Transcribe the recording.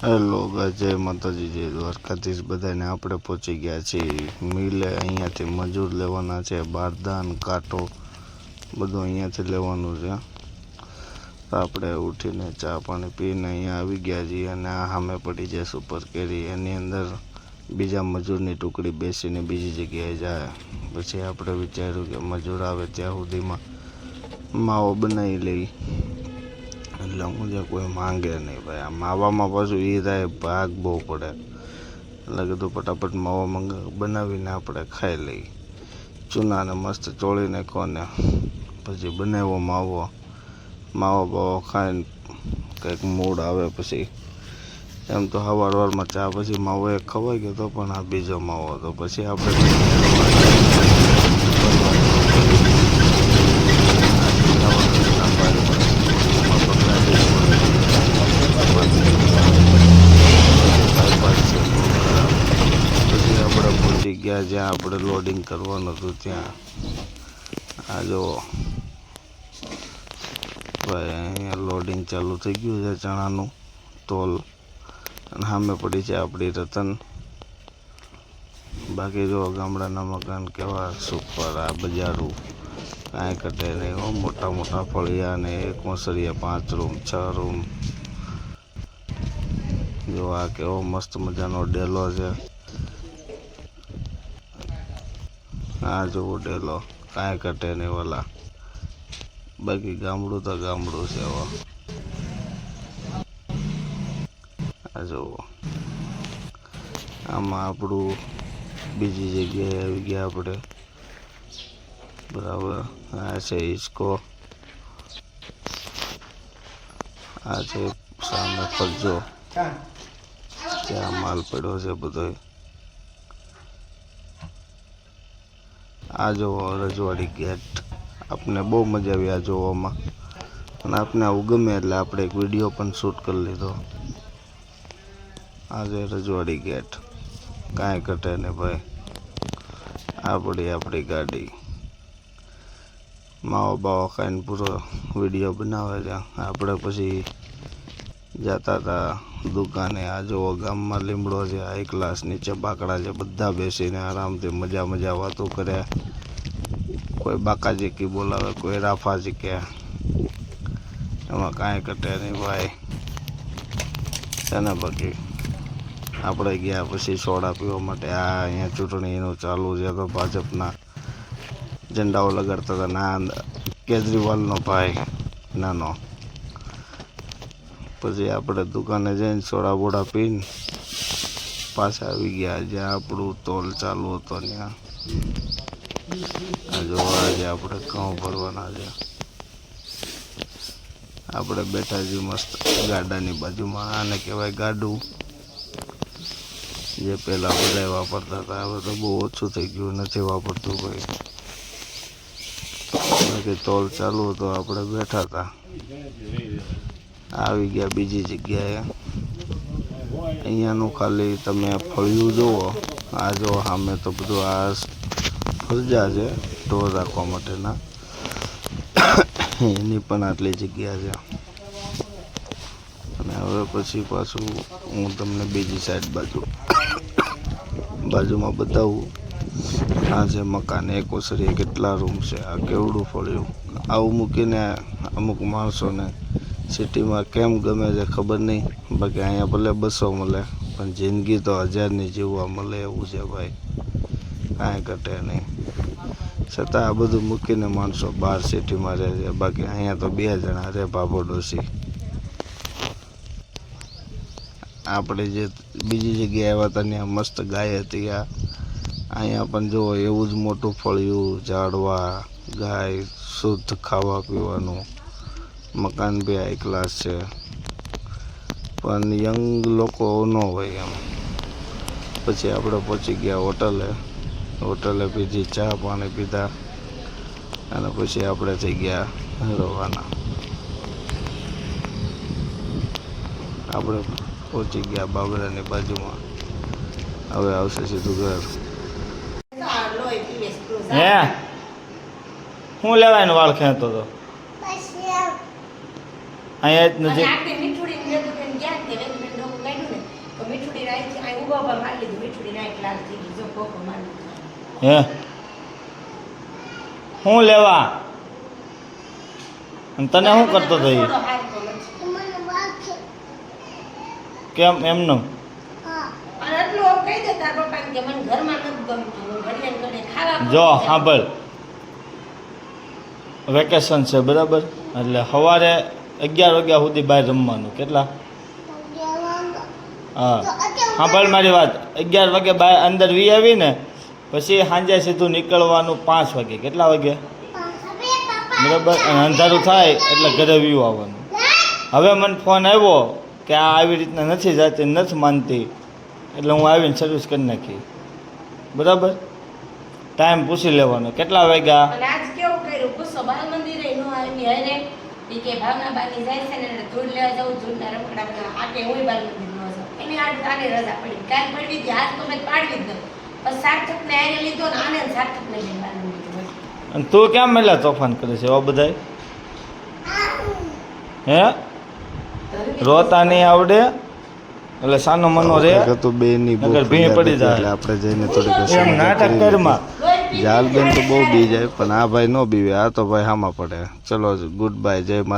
Hello જય માતાજી, જય દ્વારકાધીશ બધાને. આપણે પહોંચી ગયા છીએ મિલે. અહીંયાથી મજૂર લેવાના છે, બારદાન કાંટો બધું અહીંયાથી લેવાનું છે. આપણે ઉઠીને ચા પાણી પીને અહીંયા આવી ગયા છીએ અને આ સામે પડી જાય સુપર કેરી. એની અંદર બીજા મજૂરની ટુકડી બેસીને બીજી જગ્યાએ જાય. પછી આપણે વિચાર્યું કે મજૂર આવે ત્યાં સુધીમાં માવો બનાવી લઈ, એટલે હું જે કોઈ માંગે નહીં ભાઈ. આ માવામાં પાછું એ થાય ભાગ બહુ પડે, એટલે કીધું ફટાફટ માવો બનાવીને આપણે ખાઈ લઈ. ચૂનાને મસ્ત ચોળી નાખો ને પછી બનાવ્યો માવો બાવો ખાઈને કંઈક મૂડ આવે. પછી એમ તો સવારમાં ચા પછી માવો એક ખવાઈ ગયો હતો, પણ આ બીજો માવો હતો. પછી આપણે પહોંચી ગયા જ્યાં આપણે લોડિંગ કરવાનું હતું ત્યાં. આ જો ભાઈ અહીંયા લોડિંગ ચાલુ થઈ ગયું છે ચણાનું તોલ, અને સામે પડી છે આપણી રતન. બાકી જો ગામડાના મકાન કેવા સુપર, આ બજારું કાંઈ ઘટે નહીં. મોટા મોટા ફળિયા ને એક મસળિયા 5 રૂમ 6 રૂમ. જો આ કેવો મસ્ત મજાનો ડેલો છે. આ જોવો ડેલો, કાંઈ ઘટે નહીં વાલા. બાકી ગામડું તો ગામડું છે. આ જુઓ, આમાં આપણું બીજી જગ્યાએ આવી ગયા આપણે. બરાબર, આ છે હિંચકો, આ છે સામે ફરજો, ત્યાં માલ પડ્યો છે બધો. આ જોવો રજવાડી ગેટ. આપને બહુ મજા આવી આ જોવામાં, અને આપને આવું ગમે એટલે આપણે એક વિડીયો પણ શૂટ કરી લીધો. આ છે રજવાડી ગેટ, કાંઈ ઘટે ને ભાઈ. આ પડી આપણી ગાડી. માવો બાવો ખાઈને પૂરો વિડીયો બનાવે છે. આપણે પછી જતા હતા દુકાને. આ જોવો ગામમાં લીમડો છે, હાઈ ક્લાસ, નીચે બાકડા છે, બધા બેસીને આરામથી મજા વાતો કરે. કોઈ બાકાજીકી બોલાવે, કોઈ રાફાજી કે, એમાં કાંઈ ઘટે નહીં ભાઈ. એને બાકી આપણે ગયા પછી સોડા પીવા માટે. આ અહીંયા ચૂંટણીનું ચાલુ છે તો ભાજપના ઝંડાઓ લગાડતા હતા. ના કેજરીવાલનો ભાઈ નાનો. પછી આપણે દુકાને જઈને સોડા બોડા પીને પાછા આવી ગયા જ્યાં આપણું તોલ ચાલુ હતો ત્યાં. આ જોવા આજે આપણે ઘઉં ભરવાના છે. આપણે બેઠા છીએ મસ્ત ગાડાની બાજુમાં. આને કહેવાય ગાડું, જે પહેલાં બધા વાપરતા હતા. હવે તો બહુ ઓછું થઈ ગયું, નથી વાપરતું કોઈ. બાકી તોલ ચાલુ હતો, આપણે બેઠા હતા. આવી ગયા બીજી જગ્યાએ. અહીંયાનું ખાલી તમે ફળિયું જુઓ. આ જો સામે તો બધું આ ફરજા છે ઢોર રાખવા માટેના, એની પણ આટલી જગ્યા છે. અને હવે પછી પાછું હું તમને બીજી સાઈડ બાજુમાં બતાવું. આ છે મકાન, એક ઓસરીએ કેટલા રૂમ છે. આ કેવડું ફળ્યું. આવું મૂકીને અમુક માણસોને સિટીમાં કેમ ગમે છે ખબર નહીં. બાકી અહીંયા ભલે 200 મળે, પણ જિંદગી તો 1000ની જીવવા મળે એવું છે ભાઈ. કાંઈ ઘટે નહીં. છતાં આ બધું મૂકીને માણસો બહાર સિટીમાં રહે છે. બાકી અહીંયા તો 2 જણા રહે, બાપો ડોસી. આપણે જે બીજી જગ્યાએ આવ્યા હતા ત્યાં મસ્ત ગાય હતી. અહીંયા પણ જુઓ એવું જ મોટું ફળિયું, ઝાડવા, ગાય, શુદ્ધ ખાવા પીવાનું. મકાન બી હાઈ ક્લાસ છે, પણ યંગ લોકો ન હોય એમ. પછી આપણે પહોંચી ગયા હોટલે પીધી, ચા પાણી પીધા, અને પછી આપણે થઈ ગયા રવાના. આપણે પહોંચી ગયા બાબરાની બાજુમાં. હવે આવશે સીધું ઘર. હે હું લેવાય વાળ ખેંચતો હતો અહીંયા જ નજીક. ગોબર મારી લીધું મીઠુડી નાખી લાલ થઈ ગઈ જો ગોબર મારી લીધું હે હું લેવા અને તને શું કરતો હતો એ થોડો હારતો નથી. કેમ એમનું અને એટલું આમ કહી દે તાર પપ્પાને કે મને ઘરમાં નથી ગમતું હું ઘડીએ ને ઘડીએ ખાવા જો પડી જાઉં. સાંભળ વેકેશન છે બરાબર એટલે સવારે 11 વાગ્યા સુધી બહાર રમવાનું કેટલા હા સાંભળ મારી વાત 11 વાગે બહાર અંદર વી આવી ને પછી સાંજે સીધું નીકળવાનું 5 વાગે કેટલા વાગે બરાબર અને અંધારું થાય એટલે ઘરે વ્યૂ આવવાનું હવે મને ફોન આવ્યો કે આ આવી રીતના નથી જાતી નથી માનતી એટલે હું આવીને સર્વિસ કરી નાખી બરાબર ટાઈમ પૂછી લેવાનો કેટલા વાગ્યા અને આજ કેવું કર્યું ગુસ્સો બાલ મંદિરે નો આવી હરે ઈ કે ભાવના બાની જાય છે ને એટલે ધૂળ લેવા જવું ધૂળના રમકડા બધા આકે હું બાલ મંદિર નો જાઉં એની આને રજા પડી કાલ પડવી હતી આજ તો મેં પાડવી જ નથી પછી સાર્થકને આને લીધો ને આને સાર્થકને લઈને બાલ મંદિર ગયો. અને તું કેમ મેલા તોફાન કરે છે એવા બધાય હે રોતા નહીં આવડે એટલે સાનો મનો રે તો બે ની નકર ભીં પડી જાય. એટલે આપણે જઈને થોડીક એમ નાટક કરમાં લોહી પી જાલબેન તો બહુ બી જાય પણ આ ભાઈ નો બીવે આ તો ભાઈ હામાં પડે ચલો ગુડ બાય જય માતા